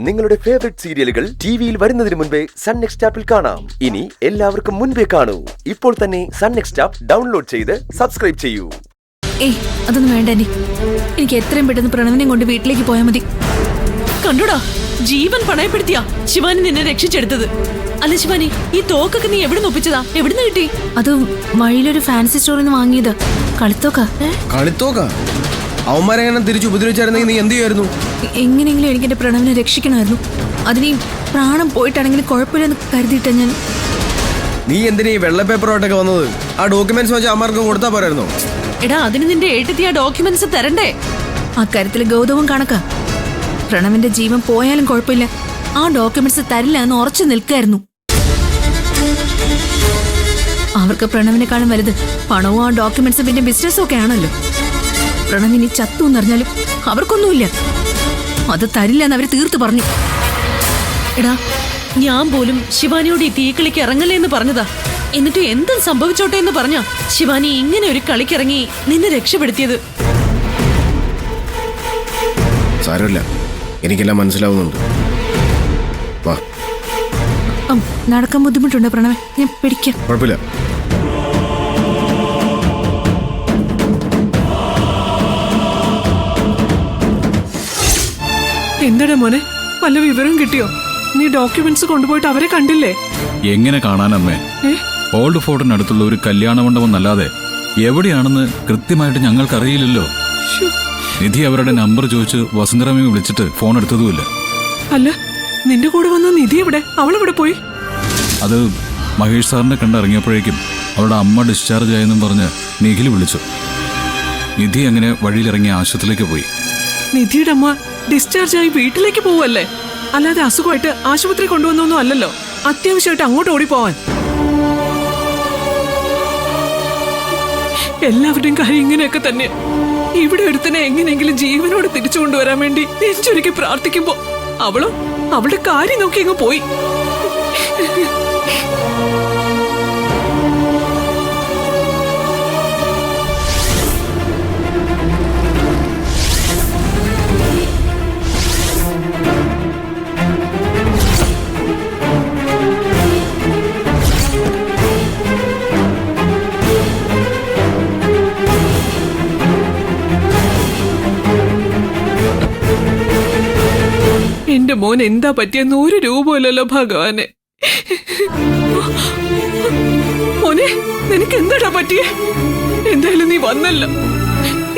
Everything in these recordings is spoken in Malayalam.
നിങ്ങളുടെ ഫേവറേറ്റ് സീരിയലുകൾ ടിവിയിൽ വരുന്നതിന് മുൻപേ സൺ നെക്സ്റ്റ് ആപ്പിൽ കാണാം. ഇനി എല്ലാവർക്കും മുൻപേ കാണൂ. ഇപ്പോൾ തന്നെ സൺ നെക്സ്റ്റ് ആപ്പ് ഡൗൺലോഡ് ചെയ്ത് സബ്സ്ക്രൈബ് ചെയ്യൂ. ഏയ് അതൊന്നും വേണ്ട ആന്റി. എനിക്ക് എത്രയും പെട്ടെന്ന് പ്രണവിനെ കൊണ്ട് വീട്ടിലേക്ക് പോയാൽ മതി. കണ്ടോടാ, ജീവൻ പണയപ്പെടുത്തിയാ ശിവാനി നിന്നെ രക്ഷിച്ചെടുത്തത്. അല്ല ശിവാനി, ഈ തോക്കൊക്കെ നീ എവിടെ ഒപ്പിച്ചതാ? എവിടുന്ന് കിട്ടി? അത് വഴിയിലൊരു ഫാൻസി സ്റ്റോറിൽ നിന്ന് വാങ്ങിയത്. കളിത്തോക്ക അവന്മാരെങ്ങനെ തിരിച്ചു ഉപദ്രവിച്ചായിരുന്നെങ്കിൽ നീ എന്ത് ചെയ്യായിരുന്നു? എങ്ങനെയെങ്കിലും എനിക്ക് എന്റെ പ്രണവിനെ രക്ഷിക്കണമായിരുന്നു. അതിന് പ്രാണം പോയിട്ടാണെങ്കിലും കുഴപ്പമില്ലെന്ന് കരുതിയിട്ടാ ഞാൻ. നീ എന്തിനാ ഈ വെള്ള പേപ്പറുമായിട്ടൊക്കെ വന്നത്? ആ ഡോക്യുമെന്റ്സ് വെച്ച് അമ്മമാർക്ക് കൊടുത്താ പോരായിരുന്നോ? എടാ, അതിന് നിന്റെ ഏട്ടത്തി ആ ഡോക്യുമെന്റ്സ് തരണ്ടേ? ആ കാര്യത്തിൽ ഗൗതവും കണക്കാ. പ്രണവിന്റെ ജീവൻ പോയാലും കുഴപ്പമില്ല, ആ ഡോക്യുമെന്റ്സ് തരില്ല എന്ന് ഉറച്ചു നിൽക്കായിരുന്നു. അവർക്ക് പ്രണവിനെക്കാളും വലുത് പണവും ആ ഡോക്യുമെന്റ്സും പിന്നെ ബിസിനസ്സും ഒക്കെ ആണല്ലോ. പ്രണവിനി ചത്തു എന്നറിഞ്ഞാലും അവർക്കൊന്നുമില്ല. അത് തരില്ല എന്ന് അവര് തീർത്തു പറഞ്ഞു. എടാ, ഞാൻ പോലും ശിവാനിയോട് ഈ തീക്കളിക്ക് ഇറങ്ങല്ലേ എന്ന് പറഞ്ഞതാ. എന്നിട്ട് എന്തും സംഭവിച്ചോട്ടെ എന്ന് പറഞ്ഞാ ശിവാനി ഇങ്ങനെ ഒരു കളിക്കിറങ്ങി നിന്നെ രക്ഷപ്പെടുത്തിയത്. സാരമില്ല, എനിക്കെല്ലാം മനസ്സിലാവുന്നുണ്ട്. വാ, നടക്കാൻ ബുദ്ധിമുട്ടുണ്ട് പ്രണവൻ, ഞാൻ പിടിക്കാം. കുഴപ്പമില്ല. എന്താടാ മോനെ, വല്ല വിവരം കിട്ടിയോ? നീ ഡോക്യുമെന്റ്സ് കൊണ്ടുപോയിട്ട് അവരെ കണ്ടില്ലേ? എങ്ങനെ കാണാനമ്മേ? ഓൾഡ് ഫോർട്ടിനടുത്തുള്ള ഒരു കല്യാണ മണ്ഡപം അല്ലാതെ എവിടെയാണെന്ന് കൃത്യമായിട്ട് ഞങ്ങൾക്കറിയില്ലല്ലോ. നിധി അവരുടെ നമ്പർ ചോദിച്ച് വസുന്ധരമ്മയെ വിളിച്ചിട്ട് ഫോൺ എടുത്തതുമില്ല. അല്ല, നിന്റെ കൂടെ വന്ന നിധി എവിടെ? അവളെവിടെ പോയി? അത് മഹേഷ് സാറിനെ കണ്ടിറങ്ങിയപ്പോഴേക്കും അവരുടെ അമ്മ ഡിസ്ചാർജ് ആയെന്നും പറഞ്ഞ് നിഖിൽ വിളിച്ചു. നിധി അങ്ങനെ വഴിയിലിറങ്ങി ആശുപത്രിയിലേക്ക് പോയി. നിധിയുടെ അമ്മ ഡിസ്ചാർജ് ആയി വീട്ടിലേക്ക് പോവല്ലേ? അല്ലാതെ അസുഖമായിട്ട് ആശുപത്രി കൊണ്ടുവന്നൊന്നും അല്ലല്ലോ. അത്യാവശ്യമായിട്ട് അങ്ങോട്ട് ഓടിപ്പോവാൻ. എല്ലാവരുടെയും കാര്യം ഇങ്ങനെയൊക്കെ തന്നെ. ഇവിടെ ഒരുത്തനെ എങ്ങനെയെങ്കിലും ജീവനോട് തിരിച്ചു കൊണ്ടുവരാൻ വേണ്ടി നെഞ്ചൊരുക്കി പ്രാർത്ഥിക്കുമ്പോ അവളോ അവളുടെ കാര്യം നോക്കി അങ്ങ് പോയി. എന്റെ മോൻ എന്താ പറ്റിയെന്ന് ഒരു രൂപമില്ലല്ലോ ഭഗവാനെ. മോനെ, നിനക്ക് എന്താടാ പറ്റിയേ? എന്തായാലും നീ വന്നല്ലോ,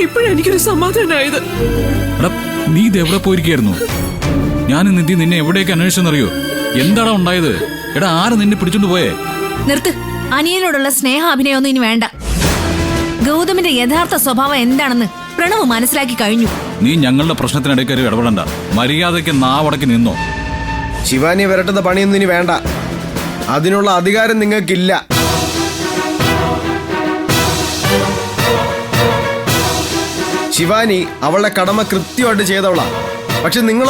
ഇപ്പോഴെനിക്കൊരു സമാധാനമായത്. നീ ഇത് എവിടെ പോയിരിക്കായിരുന്നു? ഞാൻ നിധി നിന്നെ എവിടെയൊക്കെ അന്വേഷിച്ചെന്നറിയോ? എന്താടാ ഉണ്ടായത്? എടാ, ആര് നിന്നെ പിടിച്ചോണ്ട് പോയേ? നിർത്ത്. അനിയനോടുള്ള സ്നേഹാഭിനയൊന്നും ഇനി വേണ്ട. ഗൗതമിന്റെ യഥാർത്ഥ സ്വഭാവം എന്താണെന്ന് പ്രണവ് മനസ്സിലാക്കി കഴിഞ്ഞു. നീ ഞങ്ങളുടെ പ്രശ്നത്തിനിടയ്ക്ക് ഒരു ഇടപെടണ്ട. മര്യാദയ്ക്ക് നാവടക്കി നിന്നോ. ശിവാനി വരട്ടുന്ന പണിയൊന്നും ഇനി വേണ്ട. അതിനുള്ള അധികാരം നിങ്ങൾക്കില്ല. ശിവാനി അവളുടെ കടമ കൃത്യമായിട്ട് ചെയ്തവളാ. പക്ഷെ നിങ്ങൾ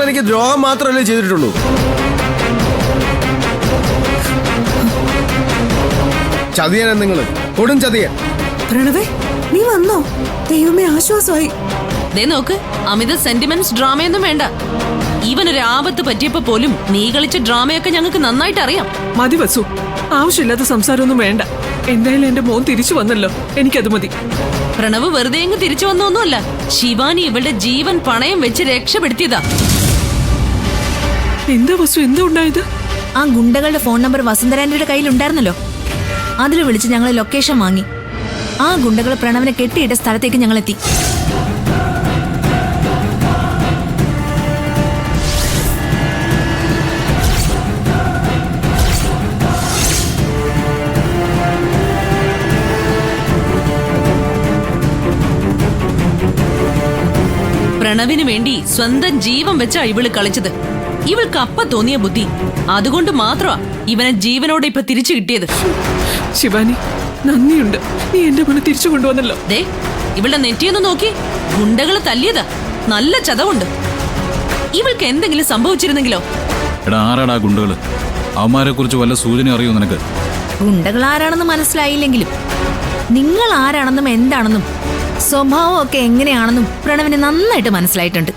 എനിക്ക് ദ്രോഹം മാത്രമല്ലേ ചെയ്തിട്ടുള്ളൂ. ചതിയനെ നിങ്ങൾ, കൊടും ചതിയൻ. പ്രണവേ, നീ വന്നോ? ദൈവമേ, ആശ്വാസമായി. ദേ നോക്ക്, അമിത സെന്റിമെന്റ്സ് ഡ്രാമയൊന്നും വേണ്ട. ഇവനൊരു ആപത്ത് പറ്റിയപ്പോ പോലും നീ കളിച്ച ഡ്രാമയൊക്കെ ഞങ്ങൾക്ക് നന്നായിട്ട് അറിയാം. മതി വസു, ആവശ്യമില്ലാത്ത സംസാരമൊന്നും വേണ്ട. എന്തായാലും എന്റെ മോൻ തിരിച്ചു വന്നല്ലോ, എനിക്കത് മതി. പ്രണവ് വെറുതെ അങ്ങ് തിരിച്ചു വന്നൊന്നുമല്ല. ശിവാനി ഇവളുടെ ജീവൻ പണയം വെച്ച് രക്ഷപ്പെടുത്തിയതാ. എന്താ വസു, എന്താ ഉണ്ടായത്? ആ ഗുണ്ടകളുടെ ഫോൺ നമ്പർ വസുന്ധരാന്റെ കയ്യിലുണ്ടായിരുന്നല്ലോ. അതിൽ വിളിച്ച് ഞങ്ങൾ ലൊക്കേഷൻ വാങ്ങി. ആ ഗുണ്ടകൾ പ്രണവിനെ കെട്ടിയിട്ട സ്ഥലത്തേക്ക് ഞങ്ങൾ എത്തി. പ്രണവിന് വേണ്ടി സ്വന്തം ജീവൻ വെച്ചാ ഇവള് കളിച്ചത്. ഇവൾക്ക് അപ്പ തോന്നിയ ബുദ്ധി, അതുകൊണ്ട് മാത്രമാ ഇവനെ ജീവനോടെ ഇപ്പൊ തിരിച്ചു കിട്ടിയത്. ശിവാനി, നന്ദിയുണ്ട്, നീ എന്റെ മോനെ തിരിച്ചു കൊണ്ടുവന്നല്ലോ. ദേ, ഇവളുടെ നെറ്റിയൊന്ന് നോക്കി. ഗുണ്ടകള് തല്ലിയതാ, നല്ല ചതവുണ്ട്. ഇവൾക്ക് എന്തെങ്കിലും സംഭവിച്ചിരുന്നെങ്കിലോ? എടാ, ആരാടാ ഗുണ്ടകള്? അവന്മാരെ കുറിച്ച് വല്ല സൂചന അറിയോ നിനക്ക്? ഗുണ്ടകൾ ആരാണെന്ന് മനസ്സിലായില്ലെങ്കിലും നിങ്ങൾ ആരാണെന്നും എന്താണെന്നും സ്വഭാവമൊക്കെ എങ്ങനെയാണെന്നും പ്രണവിന് നന്നായിട്ട് മനസ്സിലായിട്ടുണ്ട്.